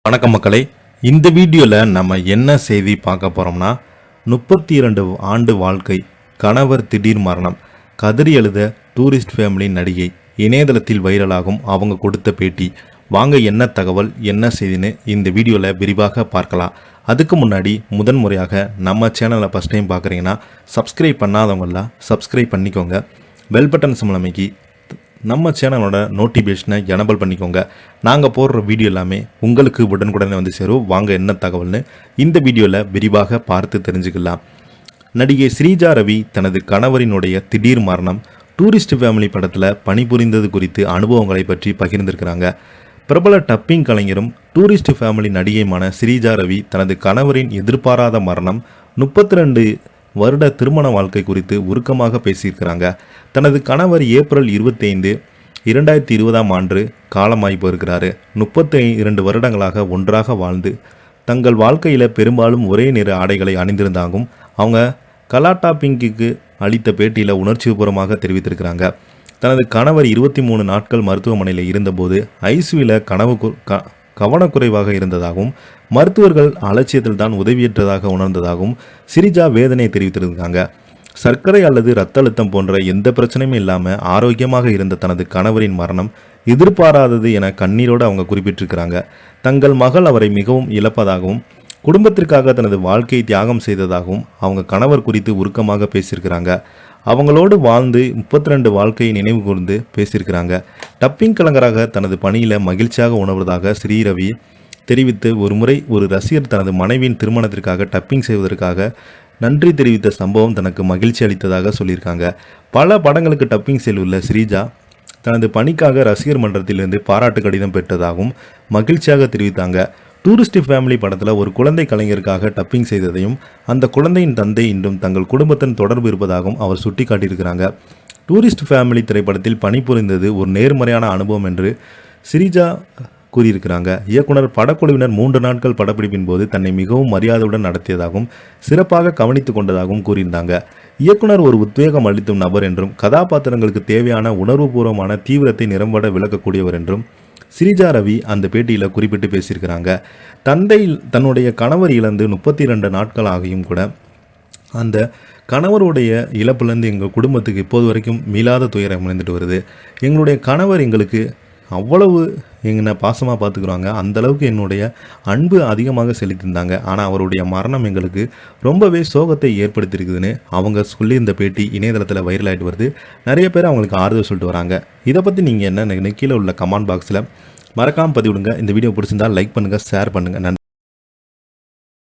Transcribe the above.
வணக்கம் மக்களே, இந்த வீடியோவில் நம்ம என்ன செய்தி பார்க்க போகிறோம்னா 32 ஆண்டு வாழ்க்கை, கணவர் திடீர் மரணம், கதறி எழுத டூரிஸ்ட் ஃபேமிலி நடிகை, இணையதளத்தில் வைரலாகும் அவங்க கொடுத்த பேட்டி. வாங்க என்ன தகவல் என்ன செய்தின்னு இந்த வீடியோவில் விரிவாக பார்க்கலாம். அதுக்கு முன்னாடி முதன்முறையாக நம்ம சேனலை ஃபஸ்ட் டைம் பார்க்குறீங்கன்னா சப்ஸ்கிரைப் பண்ணாதவங்களாம் சப்ஸ்கிரைப் பண்ணிக்கோங்க. பெல் பட்டன் சிம்லமைக்கு நம்ம சேனலோட நோட்டிஃபிகேஷனை எனபிள் பண்ணிக்கோங்க. நாங்கள் போடுற வீடியோ எல்லாமே உங்களுக்கு உடனுக்குடனே வந்து சேரும். வாங்க என்ன தகவல்னு இந்த வீடியோவில் விரிவாக பார்த்து தெரிஞ்சுக்கலாம். நடிகை ஸ்ரீஜா ரவி தனது கணவரினுடைய திடீர் மரணம், டூரிஸ்ட் ஃபேமிலி படத்தில் பணிபுரிந்தது குறித்து அனுபவங்களை பற்றி பகிர்ந்திருக்கிறாங்க. பிரபல டப்பிங் கலைஞரும் டூரிஸ்ட் ஃபேமிலி நடிகையுமான ஸ்ரீஜா ரவி தனது கணவரின் எதிர்பாராத மரணம், 32 வருட திருமண வாழ்க்கை குறித்து உருக்கமாக பேசியிருக்கிறாங்க. தனது கணவர் ஏப்ரல் 25, 2020 காலமாகி போயிருக்கிறாரு. 32 வருடங்களாக ஒன்றாக வாழ்ந்து தங்கள் வாழ்க்கையில் பெரும்பாலும் ஒரே நிற ஆடைகளை அணிந்திருந்தாலும் அவங்க கலாட்டா பிங்கிற்கு அளித்த பேட்டியில் உணர்ச்சிபூர்வமாக தெரிவித்திருக்கிறாங்க. தனது கணவர் 23 நாட்கள் மருத்துவமனையில் இருந்தபோது ஐசியூவில் கவனக்குறைவாக இருந்ததாகவும் மருத்துவர்கள் அலட்சியத்தில் தான் உதவியற்றதாக உணர்ந்ததாகவும் ஸ்ரீஜா வேதனை தெரிவித்திருக்காங்க. சர்க்கரை அல்லது இரத்த அழுத்தம் போன்ற எந்த பிரச்சனையும் இல்லாமல் ஆரோக்கியமாக இருந்த தனது கணவரின் மரணம் எதிர்பாராதது என கண்ணீரோடு அவங்க குறிப்பிட்டிருக்கிறாங்க. தங்கள் மகள் அவரை மிகவும் இழப்பதாகவும் குடும்பத்திற்காக தனது வாழ்க்கையை தியாகம் செய்ததாகவும் அவங்க கணவர் குறித்து உருக்கமாக பேசியிருக்கிறாங்க. அவங்களோடு வாழ்ந்து 32 வாழ்க்கையை நினைவு கூர்ந்து பேசியிருக்கிறாங்க. டப்பிங் கலைஞராக தனது பணியில் மகிழ்ச்சியாக உணர்வதாக ஸ்ரீரவி தெரிவித்து, ஒருமுறை ஒரு ரசிகர் தனது மனைவியின் திருமணத்திற்காக டப்பிங் செய்வதற்காக நன்றி தெரிவித்த சம்பவம் தனக்கு மகிழ்ச்சி அளித்ததாக சொல்லியிருக்காங்க. பல படங்களுக்கு டப்பிங் செய்துள்ள ஸ்ரீஜா தனது பணிக்காக ரசிகர் மன்றத்திலிருந்து பாராட்டு கடிதம் பெற்றதாகவும் மகிழ்ச்சியாக தெரிவித்தாங்க. டூரிஸ்ட் ஃபேமிலி படத்தில் ஒரு குழந்தை கலைஞருக்காக டப்பிங் செய்ததையும் அந்த குழந்தையின் தந்தை இன்றும் தங்கள் குடும்பத்தின் தொடர்பு இருப்பதாகவும் அவர் சுட்டிக்காட்டியிருக்கிறாங்க. டூரிஸ்ட் ஃபேமிலி திரைப்படத்தில் பணிபுரிந்தது ஒரு நேர்மறையான அனுபவம் என்று ஸ்ரீஜா கூறியிருக்கிறாங்க. இயக்குனர் படக்குழுவினர் 3 நாட்கள் படப்பிடிப்பின் போது தன்னை மிகவும் மரியாதையுடன் நடத்தியதாகவும் சிறப்பாக கவனித்து கொண்டதாகவும் கூறியிருந்தாங்க. இயக்குனர் ஒரு உத்வேகம் அளித்தும் நபர் என்றும் கதாபாத்திரங்களுக்கு தேவையான உணர்வுபூர்வமான தீவிரத்தை நிறம்பட விளக்கக்கூடியவர் என்றும் ஸ்ரீஜா ரவி அந்த பேட்டியில் குறிப்பிட்டு பேசியிருக்கிறாங்க. தன்னுடைய கணவர் இழந்து 32 நாட்கள் ஆகியும் கூட அந்த கணவருடைய இழப்புலேருந்து எங்கள் குடும்பத்துக்கு இப்போது வரைக்கும் மீளாத துயரம் இணைந்துட்டு வருது. எங்களுடைய கணவர் எங்களுக்கு அவ்வளவு என்னை பாசமாக பார்த்துக்குறாங்க, அந்தளவுக்கு என்னுடைய அன்பு அதிகமாக செலுத்தியிருந்தாங்க. ஆனால் அவருடைய மரணம் எங்களுக்கு ரொம்பவே சோகத்தை ஏற்படுத்தியிருக்குதுன்னு அவங்க சொல்லி இந்த பேட்டி இணையதளத்தில் வைரல் ஆகிட்டு வருது. நிறைய பேர் அவங்களுக்கு ஆறுதல் சொல்லிட்டு வராங்க. இதை பற்றி நீங்கள் என்ன கீழே உள்ள கமெண்ட் பாக்ஸில் மறக்காமல் பதிவிடுங்க. இந்த வீடியோ பிடிச்சிருந்தால் லைக் பண்ணுங்கள், ஷேர் பண்ணுங்கள். நன்றி.